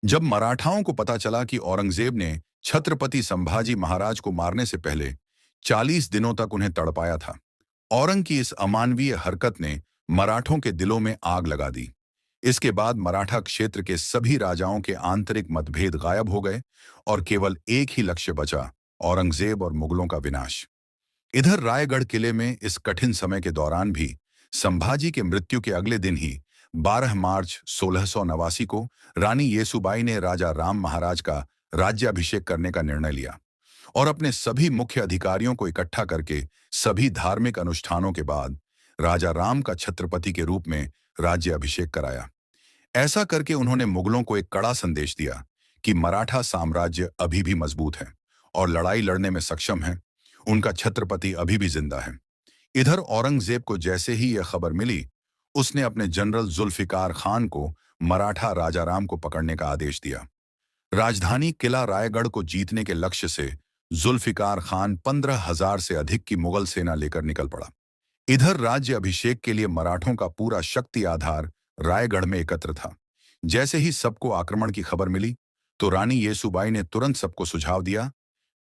जब मराठाओं को पता चला कि औरंगजेब ने छत्रपति संभाजी महाराज को मारने से पहले 40 दिनों तक उन्हें तड़पाया था, औरंग की इस अमानवीय हरकत ने मराठों के दिलों में आग लगा दी। इसके बाद मराठा क्षेत्र के सभी राजाओं के आंतरिक मतभेद गायब हो गए और केवल एक ही लक्ष्य बचा, औरंगजेब और मुगलों का विनाश। इधर रायगढ़ किले में इस कठिन समय के दौरान भी संभाजी के मृत्यु के अगले दिन ही 12 मार्च 1689 को रानी येसुबाई ने राजा राम महाराज का राज्याभिषेक करने का निर्णय लिया और अपने सभी मुख्य अधिकारियों को इकट्ठा करके सभी धार्मिक अनुष्ठानों के बाद राजा राम का छत्रपति के रूप में राज्याभिषेक कराया। ऐसा करके उन्होंने मुगलों को एक कड़ा संदेश दिया कि मराठा साम्राज्य अभी भी मजबूत है और लड़ाई लड़ने में सक्षम है, उनका छत्रपति अभी भी जिंदा है। इधर औरंगजेब को जैसे ही यह खबर मिली, उसने अपने जनरल जुल्फिकार खान को मराठा राजाराम को पकड़ने का आदेश दिया। राजधानी किला रायगढ़ को जीतने के लक्ष्य से जुल्फिकार खान 15,000 से अधिक की मुगल सेना लेकर निकल पड़ा। इधर राज्य अभिषेक के लिए मराठों का पूरा शक्ति आधार रायगढ़ में एकत्र था। जैसे ही सबको आक्रमण की खबर मिली, तो रानी येसुबाई ने तुरंत सबको सुझाव दिया,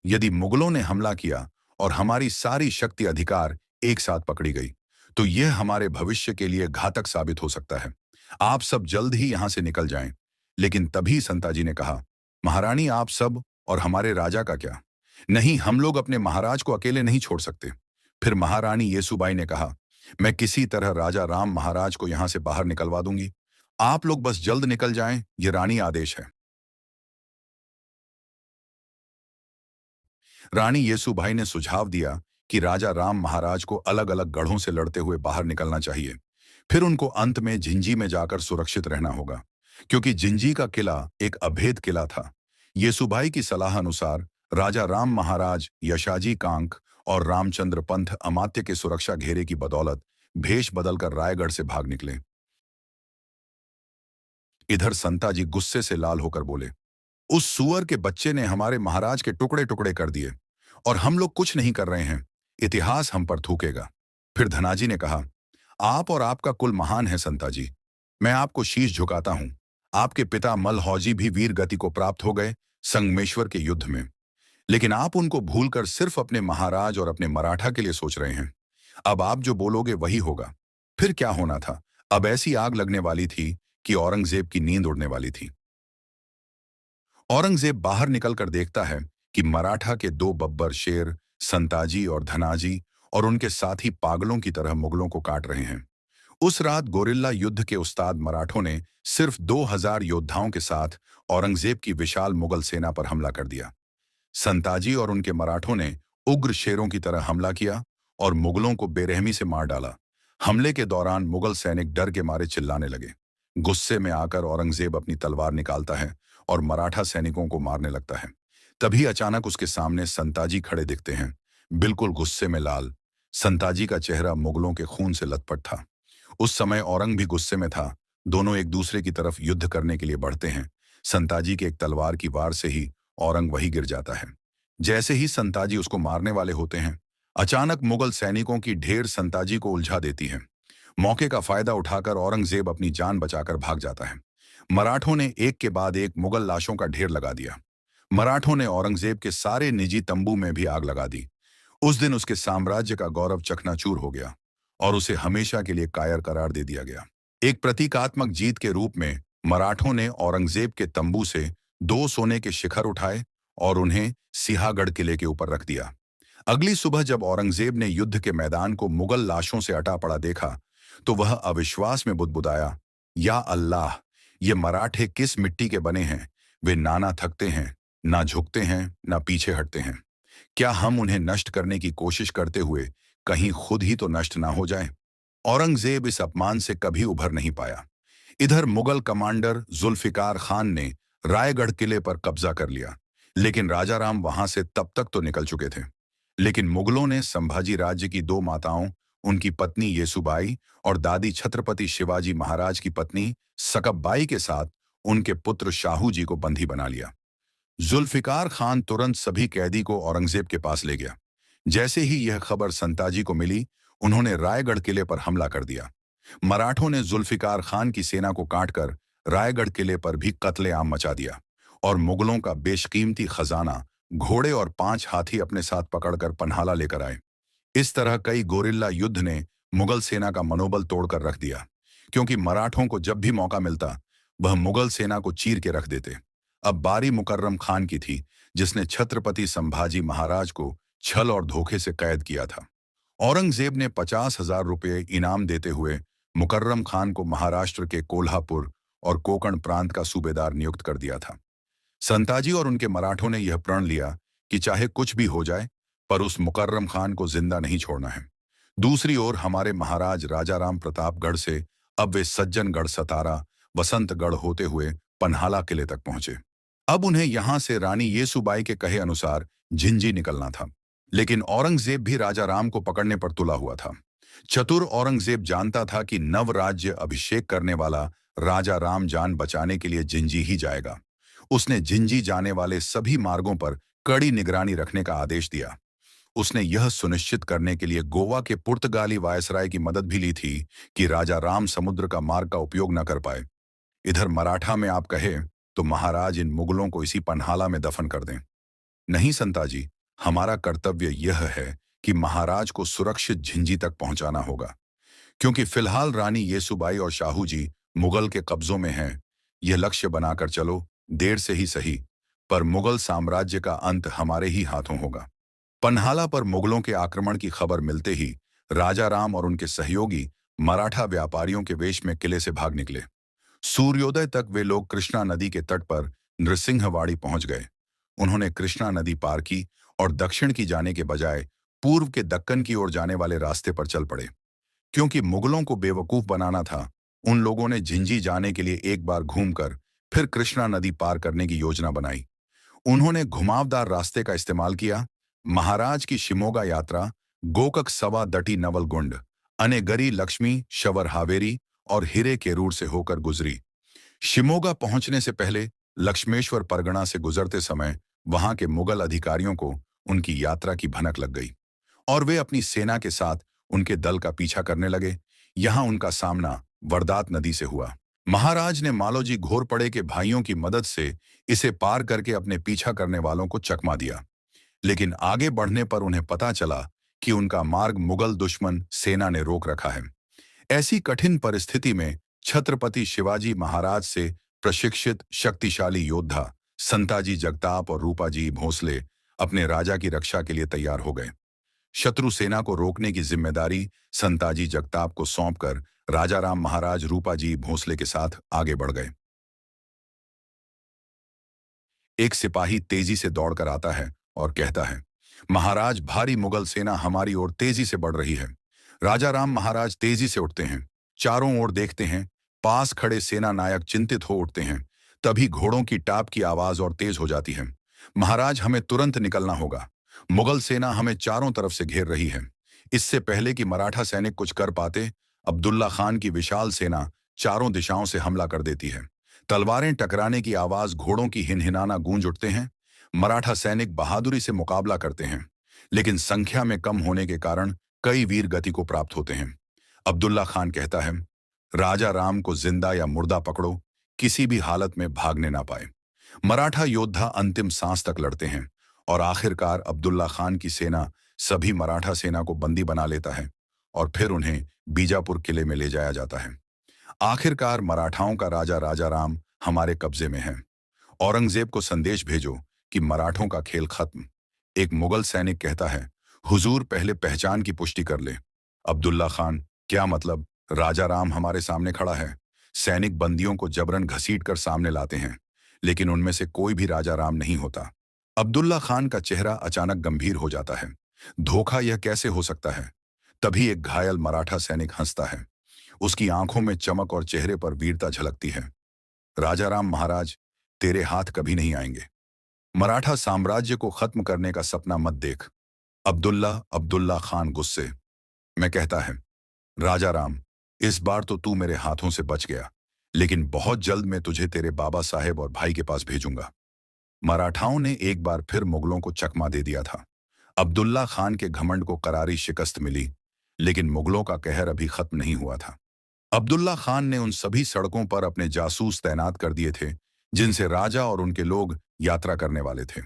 यदि मुगलों ने हमला किया और हमारी सारी शक्ति अधिकार एक साथ पकड़ी गई, तो यह हमारे भविष्य के लिए घातक साबित हो सकता है। आप सब जल्द ही यहां से निकल जाएं। लेकिन तभी संताजी ने कहा, महारानी, आप सब और हमारे राजा का क्या? नहीं, हम लोग अपने महाराज को अकेले नहीं छोड़ सकते। फिर महारानी येसुबाई ने कहा, मैं किसी तरह राजा राम महाराज को यहां से बाहर निकलवा दूंगी। आप लोग बस जल्द निकल जाएं, ये रानी आदेश है। रानी येसुबाई ने सुझाव दिया कि राजा राम महाराज को अलग अलग गढ़ों से लड़ते हुए बाहर निकलना चाहिए। फिर उनको अंत में जिंजी में जाकर सुरक्षित रहना होगा, क्योंकि जिंजी का किला एक अभेद किला था। येसुबाई की सलाह अनुसार राजा राम महाराज यशाजी कांक और रामचंद्र पंथ अमात्य के सुरक्षा घेरे की बदौलत भेष बदलकर रायगढ़ से भाग निकले। इधर संताजी गुस्से से लाल होकर बोले, उस सुअर के बच्चे ने हमारे महाराज के टुकड़े टुकड़े कर दिए और हम लोग कुछ नहीं कर रहे हैं। इतिहास हम पर थूकेगा। फिर धनाजी ने कहा, आप और आपका कुल महान है संताजी, मैं आपको शीश झुकाता हूं। आपके पिता मलहौजी भी वीर गति को प्राप्त हो गए संगमेश्वर के युद्ध में, लेकिन आप उनको भूलकर सिर्फ अपने महाराज और अपने मराठा के लिए सोच रहे हैं। अब आप जो बोलोगे वही होगा। फिर क्या होना था? अब ऐसी आग लगने वाली थी कि औरंगजेब की नींद उड़ने वाली थी। औरंगजेब बाहर निकलकर देखता है कि मराठा के दो बब्बर शेर संताजी और धनाजी और उनके साथी पागलों की तरह मुगलों को काट रहे हैं। उस रात गोरिल्ला युद्ध के उस्ताद मराठों ने सिर्फ 2,000 योद्धाओं के साथ औरंगजेब की विशाल मुगल सेना पर हमला कर दिया। संताजी और उनके मराठों ने उग्र शेरों की तरह हमला किया और मुगलों को बेरहमी से मार डाला। हमले के दौरान मुगल सैनिक डर के मारे चिल्लाने लगे। गुस्से में आकर औरंगजेब अपनी तलवार निकालता है और मराठा सैनिकों को मारने लगता है। तभी अचानक उसके सामने संताजी खड़े दिखते हैं, बिल्कुल गुस्से में लाल। संताजी का चेहरा मुगलों के खून से लथपथ था। उस समय औरंग भी गुस्से में था। दोनों एक दूसरे की तरफ युद्ध करने के लिए बढ़ते हैं। संताजी के एक तलवार की वार से ही औरंग वही गिर जाता है। जैसे ही संताजी उसको मारने वाले होते हैं, अचानक मुगल सैनिकों की ढेर संताजी को उलझा देती है। मौके का फायदा उठाकर औरंगजेब अपनी जान बचाकर भाग जाता है। मराठों ने एक के बाद एक मुगल लाशों का ढेर लगा दिया। मराठों ने औरंगजेब के सारे निजी तंबू में भी आग लगा दी। उस दिन उसके साम्राज्य का गौरव चकनाचूर हो गया और उसे हमेशा के लिए कायर करार दे दिया गया। एक प्रतीकात्मक जीत के रूप में मराठों ने औरंगजेब के तंबू से 2 सोने के शिखर उठाए और उन्हें सिंहागढ़ किले के ऊपर रख दिया। अगली सुबह जब औरंगजेब ने युद्ध के मैदान को मुगल लाशों से अटा पड़ा देखा, तो वह अविश्वास में बुदबुदाया, या अल्लाह, ये मराठे किस मिट्टी के बने हैं? वे ना थकते हैं, ना झुकते हैं, ना पीछे हटते हैं। क्या हम उन्हें नष्ट करने की कोशिश करते हुए कहीं खुद ही तो नष्ट ना हो जाएं? औरंगजेब इस अपमान से कभी उभर नहीं पाया। इधर मुगल कमांडर जुल्फिकार खान ने रायगढ़ किले पर कब्जा कर लिया, लेकिन राजाराम वहां से तब तक तो निकल चुके थे। लेकिन मुगलों ने संभाजी राज्य की 2 माताओं, उनकी पत्नी येसुबाई और दादी छत्रपति शिवाजी महाराज की पत्नी सकबबाई के साथ उनके पुत्र शाहू जी को बंदी बना लिया। जुल्फिकार खान तुरंत सभी कैदी को औरंगजेब के पास ले गया। जैसे ही यह खबर संताजी को मिली, उन्होंने रायगढ़ किले पर हमला कर दिया। मराठों ने जुल्फिकार खान की सेना को काटकर रायगढ़ किले पर भी कत्लेआम मचा दिया और मुगलों का बेशकीमती खजाना, घोड़े और 5 हाथी अपने साथ पकड़कर पन्हाला लेकर आए। इस तरह कई गोरिल्ला युद्ध ने मुगल सेना का मनोबल तोड़कर रख दिया, क्योंकि मराठों को जब भी मौका मिलता वह मुगल सेना को चीर के रख देते। अब बारी मुकर्रम खान की थी, जिसने छत्रपति संभाजी महाराज को छल और धोखे से कैद किया था। औरंगजेब ने 50,000 रुपये इनाम देते हुए मुकर्रम खान को महाराष्ट्र के कोल्हापुर और कोकण प्रांत का सूबेदार नियुक्त कर दिया था। संताजी और उनके मराठों ने यह प्रण लिया कि चाहे कुछ भी हो जाए, पर उस मुकर्रम खान को जिंदा नहीं छोड़ना है। दूसरी ओर हमारे महाराज राजाराम प्रतापगढ़ से अब वे सज्जनगढ़, सतारा, वसंतगढ़ होते हुए पन्हाला किले तक पहुंचे। अब उन्हें यहां से रानी येसुबाई के कहे अनुसार झिंझी निकलना था। लेकिन औरंगजेब भी राजाराम को पकड़ने पर तुला हुआ था। चतुर औरंगजेब जानता था कि नव राज्य अभिषेक करने वाला राजा राम जान बचाने के लिए झिंझी ही जाएगा। उसने झिंझी जाने वाले सभी मार्गों पर कड़ी निगरानी रखने का आदेश दिया। उसने यह सुनिश्चित करने के लिए गोवा के पुर्तगाली वायसराय की मदद भी ली थी कि राजा राम समुद्र का मार्ग का उपयोग न कर पाए। इधर मराठा में आप कहे तो महाराज इन मुगलों को इसी पन्हाला में दफन कर दें। नहीं संताजी, हमारा कर्तव्य यह है कि महाराज को सुरक्षित झिंझी तक पहुंचाना होगा, क्योंकि फिलहाल रानी येसुबाई और शाहू जी मुगल के कब्जों में हैं। यह लक्ष्य बनाकर चलो, देर से ही सही, पर मुगल साम्राज्य का अंत हमारे ही हाथों होगा। पन्हाला पर मुगलों के आक्रमण की खबर मिलते ही राजा राम और उनके सहयोगी मराठा व्यापारियों के वेश में किले से भाग निकले। सूर्योदय तक वे लोग कृष्णा नदी के तट पर नृसिंहवाड़ी पहुंच गए। उन्होंने कृष्णा नदी पार की और दक्षिण की जाने के बजाय पूर्व के दक्कन की ओर जाने वाले रास्ते पर चल पड़े। क्योंकि मुगलों को बेवकूफ बनाना था, उन लोगों ने झिंझी जाने के लिए एक बार घूमकर फिर कृष्णा नदी पार करने की योजना बनाई। उन्होंने घुमावदार रास्ते का इस्तेमाल किया। महाराज की शिमोगा यात्रा गोकक सवा दटी नवलगुंड, अनेगरी लक्ष्मी शवर हावेरी और हिरे केरूर से होकर गुजरी। शिमोगा पहुंचने से पहले लक्ष्मेश्वर परगना से गुजरते समय वहां के मुगल अधिकारियों को उनकी यात्रा की भनक लग गई और वे अपनी सेना के साथ उनके दल का पीछा करने लगे। यहां उनका सामना वरदात नदी से हुआ। महाराज ने मालोजी घोरपड़े के भाइयों की मदद से इसे पार करके अपने पीछा करने वालों को चकमा दिया, लेकिन आगे बढ़ने पर उन्हें पता चला कि उनका मार्ग मुगल दुश्मन सेना ने रोक रखा है। ऐसी कठिन परिस्थिति में छत्रपति शिवाजी महाराज से प्रशिक्षित शक्तिशाली योद्धा संताजी जगताप और रूपाजी भोसले अपने राजा की रक्षा के लिए तैयार हो गए। शत्रु सेना को रोकने की जिम्मेदारी संताजी जगताप को सौंपकर राजाराम महाराज रूपाजी भोसले के साथ आगे बढ़ गए। एक सिपाही तेजी से दौड़कर आता है और कहता है, महाराज, भारी मुगल सेना हमारी ओर तेजी से बढ़ रही है। राजाराम महाराज तेजी से उठते हैं, चारों ओर देखते हैं। पास खड़े सेना नायक चिंतित हो उठते हैं। तभी घोड़ों की टाप की आवाज और तेज हो जाती है। महाराज, हमें तुरंत निकलना होगा। मुगल सेना हमें चारों तरफ से घेर रही है। इससे पहले कि मराठा सैनिक कुछ कर पाते, अब्दुल्ला खान की विशाल सेना चारों दिशाओं से हमला कर देती है। तलवारें टकराने की आवाज, घोड़ों की हिनहिनाना गूंज उठते हैं। मराठा सैनिक बहादुरी से मुकाबला करते हैं, लेकिन संख्या में कम होने के कारण कई वीर गति को प्राप्त होते हैं। अब्दुल्ला खान कहता है, राजा राम को जिंदा या मुर्दा पकड़ो, किसी भी हालत में भागने ना पाए। मराठा योद्धा अंतिम सांस तक लड़ते हैं और आखिरकार अब्दुल्ला खान की सेना सभी मराठा सेना को बंदी बना लेता है और फिर उन्हें बीजापुर किले में ले जाया जाता है। आखिरकार मराठाओं का राजा राजाराम हमारे कब्जे में है। औरंगजेब को संदेश भेजो कि मराठों का खेल खत्म। एक मुगल सैनिक कहता है, हुजूर पहले पहचान की पुष्टि कर ले। अब्दुल्ला खान, क्या मतलब? राजाराम हमारे सामने खड़ा है। सैनिक बंदियों को जबरन घसीटकर सामने लाते हैं, लेकिन उनमें से कोई भी राजाराम नहीं होता। अब्दुल्ला खान का चेहरा अचानक गंभीर हो जाता है। धोखा यह कैसे हो सकता है? तभी एक घायल मराठा सैनिक हंसता है। उसकी आंखों में चमक और चेहरे पर वीरता झलकती है। राजाराम महाराज, तेरे हाथ कभी नहीं आएंगे। मराठा साम्राज्य को खत्म करने का सपना मत देख। अब्दुल्ला खान गुस्से में कहता है, राजाराम, इस बार तो तू मेरे हाथों से बच गया, लेकिन बहुत जल्द मैं तुझे तेरे बाबा साहेब और भाई के पास भेजूंगा। मराठाओं ने एक बार फिर मुगलों को चकमा दे दिया था। अब्दुल्ला खान के घमंड को करारी शिकस्त मिली, लेकिन मुगलों का कहर अभी खत्म नहीं हुआ था। अब्दुल्ला खान ने उन सभी सड़कों पर अपने जासूस तैनात कर दिए थे जिनसे राजा और उनके लोग यात्रा करने वाले थे।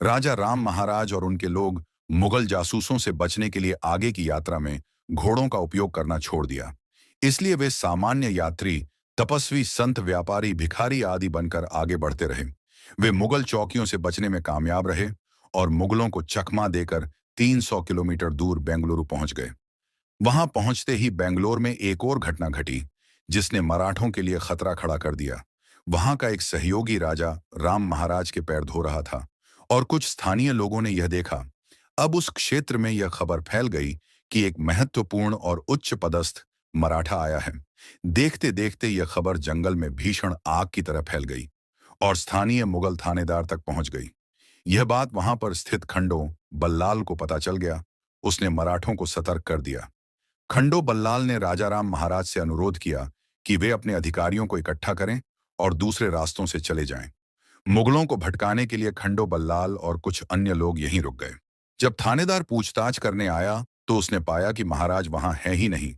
राजा राम महाराज और उनके लोग मुगल जासूसों से बचने के लिए आगे की यात्रा में घोड़ों का उपयोग करना छोड़ दिया। इसलिए वे सामान्य यात्री, तपस्वी, संत, व्यापारी, भिखारी आदि बनकर आगे बढ़ते रहे। वे मुगल चौकियों से बचने में कामयाब रहे और मुगलों को चकमा देकर 300 किलोमीटर दूर बेंगलुरु पहुंच गए। वहां पहुंचते ही बेंगलोर में एक और घटना घटी जिसने मराठों के लिए खतरा खड़ा कर दिया। वहां का एक सहयोगी राजा राम महाराज के पैर धो रहा था और कुछ स्थानीय लोगों ने यह देखा। अब उस क्षेत्र में यह खबर फैल गई कि एक महत्वपूर्ण और उच्च पदस्थ मराठा आया है। देखते देखते यह खबर जंगल में भीषण आग की तरह फैल गई और स्थानीय मुगल थानेदार तक पहुंच गई। यह बात वहां पर स्थित खंडो बल्लाल को पता चल गया। उसने मराठों को सतर्क कर दिया। खंडो बल्लाल ने राजाराम महाराज से अनुरोध किया कि वे अपने अधिकारियों को इकट्ठा करें और दूसरे रास्तों से चले जाएं। मुगलों को भटकाने के लिए खंडो बल्लाल और कुछ अन्य लोग यहीं रुक गए। जब थानेदार पूछताछ करने आया तो उसने पाया कि महाराज वहां है ही नहीं।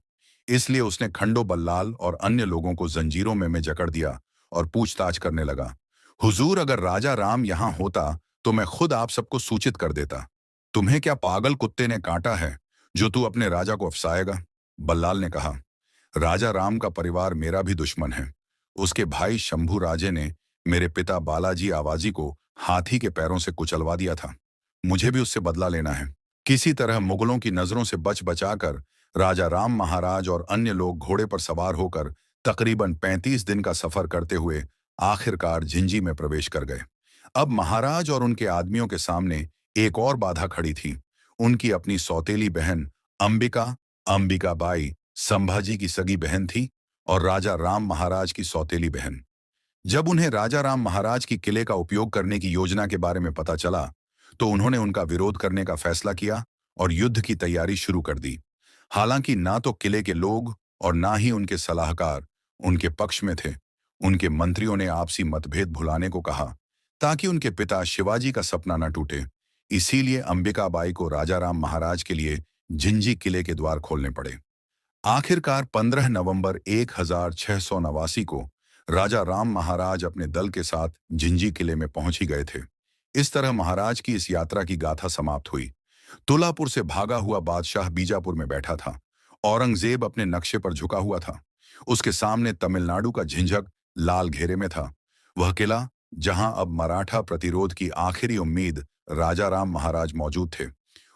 इसलिए उसने खंडो बल्लाल और अन्य लोगों को जंजीरों में जकड़ दिया और पूछताछ करने लगा। हुजूर, अगर राजा राम यहां होता तो मैं खुद आप सबको सूचित कर देता। तुम्हें क्या पागल कुत्ते ने काटा है जो तू अपने राजा को अफसाएगा? बल्लाल ने कहा, राजा राम का परिवार मेरा भी दुश्मन है। उसके भाई शंभू राजे ने मेरे पिता बालाजी आवाजी को हाथी के पैरों से कुचलवा दिया था। मुझे भी उससे बदला लेना है। किसी तरह मुगलों की नजरों से बच बचाकर राजा राम महाराज और अन्य लोग घोड़े पर सवार होकर तकरीबन 35 दिन का सफर करते हुए आखिरकार झिंझी में प्रवेश कर गए। अब महाराज और उनके आदमियों के सामने एक और बाधा खड़ी थी। उनकी अपनी सौतेली बहन अंबिका, अंबिकाबाई संभाजी की सगी बहन थी और राजा राम महाराज की सौतेली बहन। जब उन्हें राजा राम महाराज की किले का उपयोग करने की योजना के बारे में पता चला तो उन्होंने उनका विरोध करने का फैसला किया और युद्ध की तैयारी शुरू कर दी। हालांकि ना तो किले के लोग और ना ही उनके सलाहकार उनके पक्ष में थे। उनके मंत्रियों ने आपसी मतभेद भुलाने को कहा ताकि उनके पिता शिवाजी का सपना न टूटे। इसीलिए अंबिकाबाई को राजाराम महाराज के लिए झिंझी किले के द्वार खोलने पड़े। आखिरकार 15 नवंबर 1689 को राजा राम महाराज अपने दल के साथ झिंझी किले में पहुंच ही गए थे। इस तरह महाराज की इस यात्रा की गाथा समाप्त हुई। तुलापुर से भागा हुआ बादशाह बीजापुर में बैठा था। औरंगजेब अपने नक्शे पर झुका हुआ था। उसके सामने तमिलनाडु का झिंझक लाल घेरे में था। वह किला जहां अब मराठा प्रतिरोध की आखिरी उम्मीद राजाराम महाराज मौजूद थे।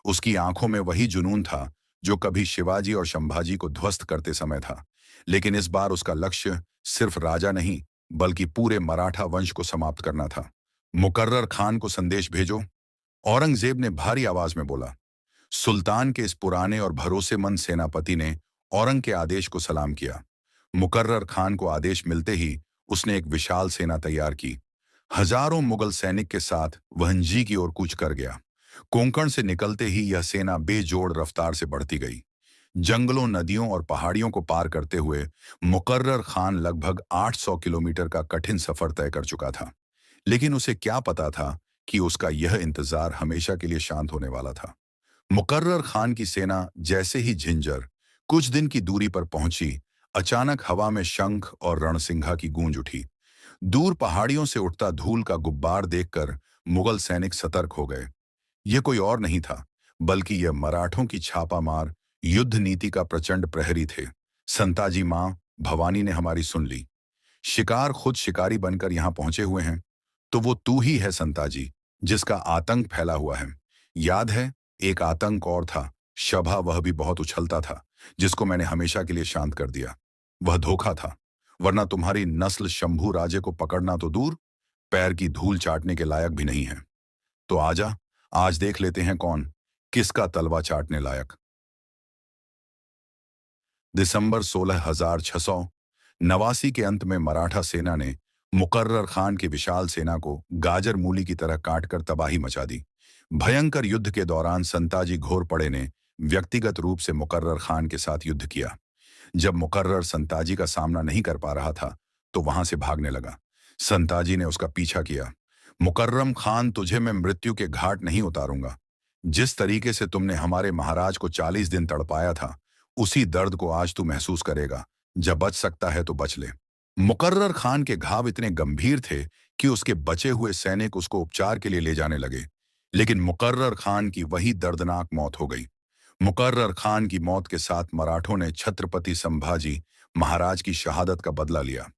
उसकी आंखों में वही जुनून था जो कभी शिवाजी और संभाजी को ध्वस्त करते समय था। लेकिन इस बार उसका लक्ष्य सिर्फ राजा नहीं बल्कि पूरे मराठा वंश को समाप्त करना था। मुकर्रर खान को संदेश भेजो, औरंगजेब ने भारी आवाज में बोला। सुल्तान के इस पुराने और भरोसेमंद सेनापति ने औरंग के आदेश को सलाम किया। मुकर्रर खान को आदेश मिलते ही उसने एक विशाल सेना तैयार की। हजारों मुगल सैनिक के साथ वह झिंझी की ओर कूच कर गया। कोंकण से निकलते ही यह सेना बेजोड़ रफ्तार से बढ़ती गई। जंगलों, नदियों और पहाड़ियों को पार करते हुए मुकर्रर खान लगभग 800 किलोमीटर का कठिन सफर तय कर चुका था। लेकिन उसे क्या पता था कि उसका यह इंतजार हमेशा के लिए शांत होने वाला था। मुकर्रर खान की सेना जैसे ही झिंझर कुछ दिन की दूरी पर पहुंची, अचानक हवा में शंख और रणसिंघा की गूंज उठी। दूर पहाड़ियों से उठता धूल का गुब्बार देखकर मुगल सैनिक सतर्क हो गए। यह कोई और नहीं था बल्कि यह मराठों की छापामार युद्ध नीति का प्रचंड प्रहरी थे। संताजी, मां भवानी ने हमारी सुन ली। शिकार खुद शिकारी बनकर यहां पहुंचे हुए हैं। तो वो तू ही है संताजी, जिसका आतंक फैला हुआ है। याद है, एक आतंक और था, शभा, वह भी बहुत उछलता था, जिसको मैंने हमेशा के लिए शांत कर दिया। वह धोखा था, वरना तुम्हारी नस्ल शंभू राजे को पकड़ना तो दूर, पैर की धूल चाटने के लायक भी नहीं है। तो आजा, आज देख लेते हैं कौन किसका तलवा चाटने लायक। दिसंबर 16,689 के अंत में मराठा सेना ने मुकर्रर खान की विशाल सेना को गाजर मूली की तरह काटकर तबाही मचा दी। भयंकर युद्ध के दौरान संताजी घोरपड़े ने व्यक्तिगत रूप से मुकर्रर खान के साथ युद्ध किया। जब मुकर्रर संताजी का सामना नहीं कर पा रहा था तो वहां से भागने लगा। संताजी ने उसका पीछा किया। मुकर्रम खान, तुझे मैं मृत्यु के घाट नहीं उतारूंगा। जिस तरीके से तुमने हमारे महाराज को 40 दिन तड़पाया था, उसी दर्द को आज तू महसूस करेगा जब बच सकता है तो बच ले। मुकर्रर खान के घाव इतने गंभीर थे कि उसके बचे हुए सैनिक उसको उपचार के लिए ले जाने लगे, लेकिन मुकर्रर खान की वही दर्दनाक मौत हो गई। मुकर्रर खान की मौत के साथ मराठों ने छत्रपति संभाजी महाराज की शहादत का बदला लिया।